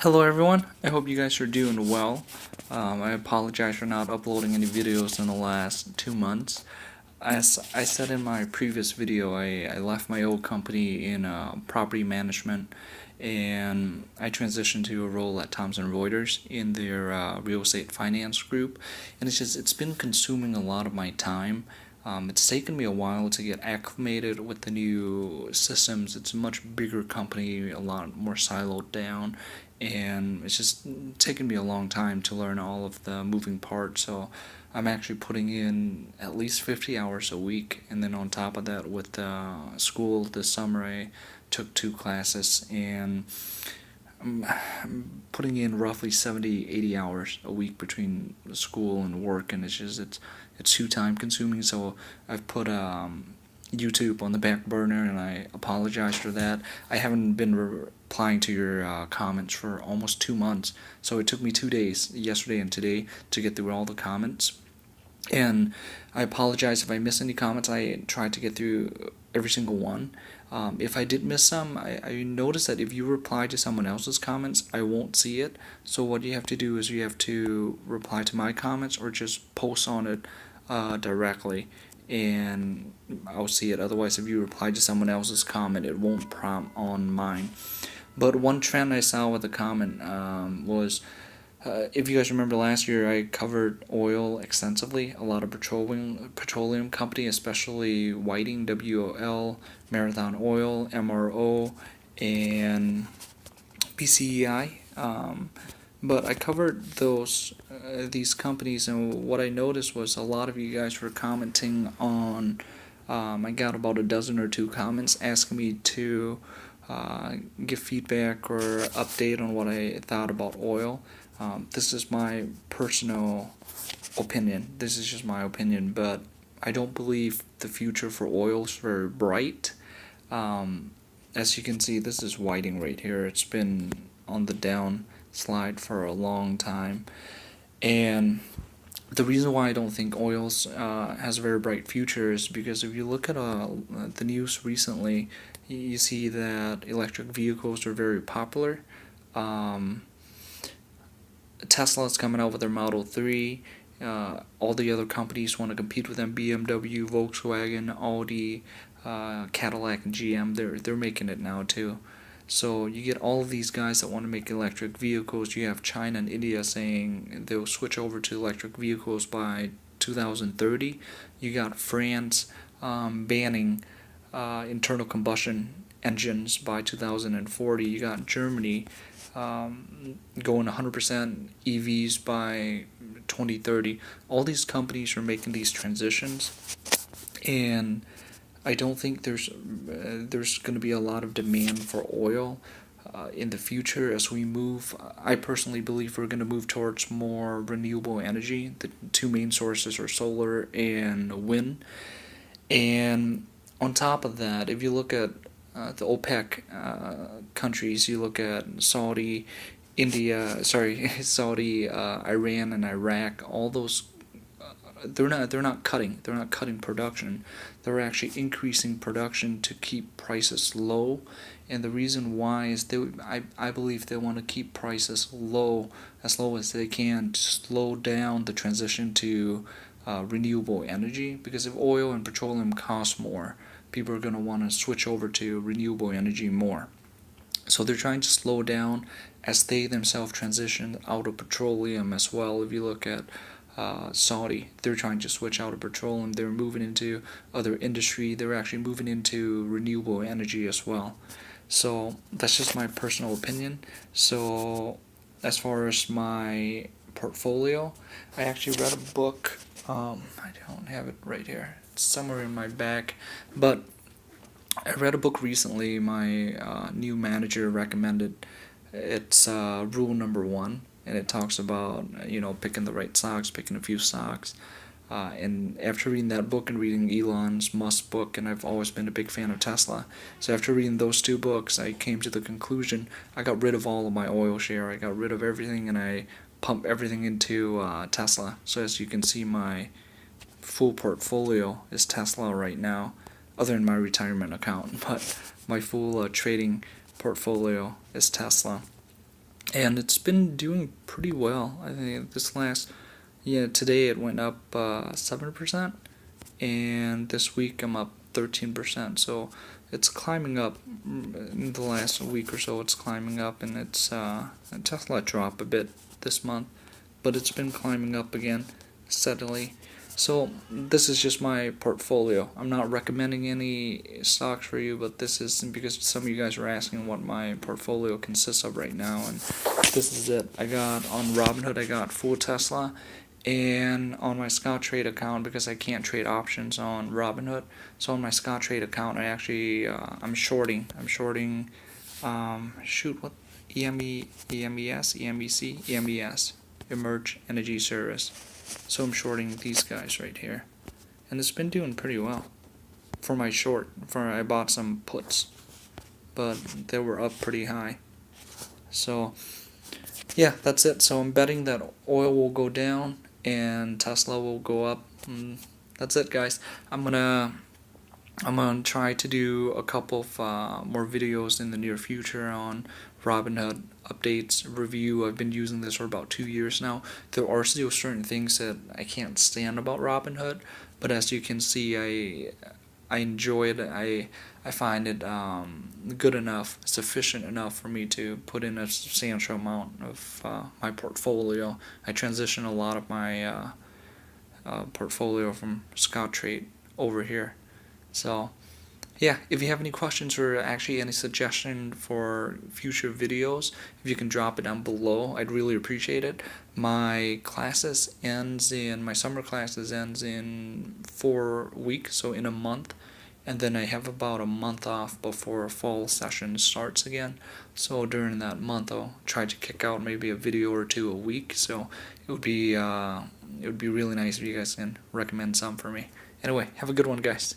Hello everyone, I hope you guys are doing well. I apologize for not uploading any videos in the last 2 months. As I said in my previous video, I left my old company in property management and I transitioned to a role at Thomson Reuters in their real estate finance group, and it's been consuming a lot of my time. It's taken me a while to get acclimated with the new systems. It's a much bigger company, a lot more siloed down, and it's just taken me a long time to learn all of the moving parts. So I'm actually putting in at least 50 hours a week, and then on top of that, with school this summer, I took 2 classes, and I'm putting in roughly 70, 80 hours a week between school and work, and it's too time consuming. So I've put YouTube on the back burner, and I apologize for that. I haven't been replying to your comments for almost 2 months, so it took me 2 days, yesterday and today, to get through all the comments. And I apologize if I miss any comments. I tried to get through every single one. If I did miss some, I noticed that if you reply to someone else's comments, I won't see it. So what you have to do is you have to reply to my comments or just post on it directly, and I'll see it. Otherwise, if you reply to someone else's comment, it won't prompt on mine. But one trend I saw with the comment was, if you guys remember last year, I covered oil extensively. A lot of petroleum company, especially Whiting, WOL, Marathon Oil, MRO, and PCEI. But I covered these companies, and what I noticed was a lot of you guys were commenting on. I got about a dozen or two comments asking me to give feedback or update on what I thought about oil. This is my personal opinion. This is just my opinion, but I don't believe the future for oil is very bright. As you can see, this is Whiting right here. It's been on the down slide for a long time, and the reason why I don't think oil has a very bright future is because if you look at the news recently, you see that electric vehicles are very popular. Um, Tesla's coming out with their Model 3. All the other companies want to compete with them. BMW, Volkswagen, Audi, Cadillac, and GM. They're making it now too. So you get all of these guys that want to make electric vehicles. You have China and India saying they'll switch over to electric vehicles by 2030. You got France banning internal combustion engines by 2040. You got Germany going 100% EVs by 2030. All these companies are making these transitions, and I don't think there's going to be a lot of demand for oil in the future as we move. I personally believe we're going to move towards more renewable energy. The two main sources are solar and wind. And on top of that, if you look at the OPEC countries, you look at Saudi, Saudi, Iran, and Iraq. All those, they're not cutting production. They're actually increasing production to keep prices low, and the reason why is I believe they want to keep prices low as they can to slow down the transition to renewable energy. Because if oil and petroleum cost more, people are going to want to switch over to renewable energy more. So they're trying to slow down as they themselves transition out of petroleum as well. If you look at Saudi, they're trying to switch out of petroleum. They're moving into other industry. They're actually moving into renewable energy as well. So that's just my personal opinion. So as far as my portfolio, I actually read a book. I don't have it right here. It's somewhere in my bag, but I read a book recently. My new manager recommended. It's rule number one, and it talks about picking the right stocks, picking a few stocks. And after reading that book and reading Elon's Musk book, and I've always been a big fan of Tesla, so after reading those two books, I came to the conclusion I got rid of all of my oil share. I got rid of everything, and I pumped everything into Tesla. So as you can see, my full portfolio is Tesla right now, other than my retirement account, but my full trading portfolio is Tesla. and it's been doing pretty well. I think today it went up 7%, and this week I'm up 13%. So it's climbing up. In the last week or so, it's climbing up, and Tesla dropped a bit this month, but it's been climbing up again steadily. So this is just my portfolio. I'm not recommending any stocks for you, but this is because some of you guys are asking what my portfolio consists of right now, and this is it. I got on Robinhood, I got full Tesla, and on my Scottrade account, because I can't trade options on Robinhood, so on my Scottrade account, I'm shorting. What EMES, Emerge Energy Service. So I'm shorting these guys right here, and it's been doing pretty well for my short. I bought some puts, but they were up pretty high. So yeah, that's it. So I'm betting that oil will go down and Tesla will go up. That's it, guys. I'm gonna try to do a couple of more videos in the near future on Robinhood updates, review. I've been using this for about 2 years now. There are still certain things that I can't stand about Robinhood, but as you can see, I enjoy it. I find it good enough, sufficient enough for me to put in a substantial amount of my portfolio. I transition a lot of my portfolio from Scottrade over here. So yeah, if you have any questions or actually any suggestion for future videos, if you can drop it down below, I'd really appreciate it. My summer classes ends in 4 weeks, so in a month, and then I have about a month off before a fall session starts again. So during that month, I'll try to kick out maybe a video or two a week. So it would be really nice if you guys can recommend some for me. Anyway, have a good one, guys.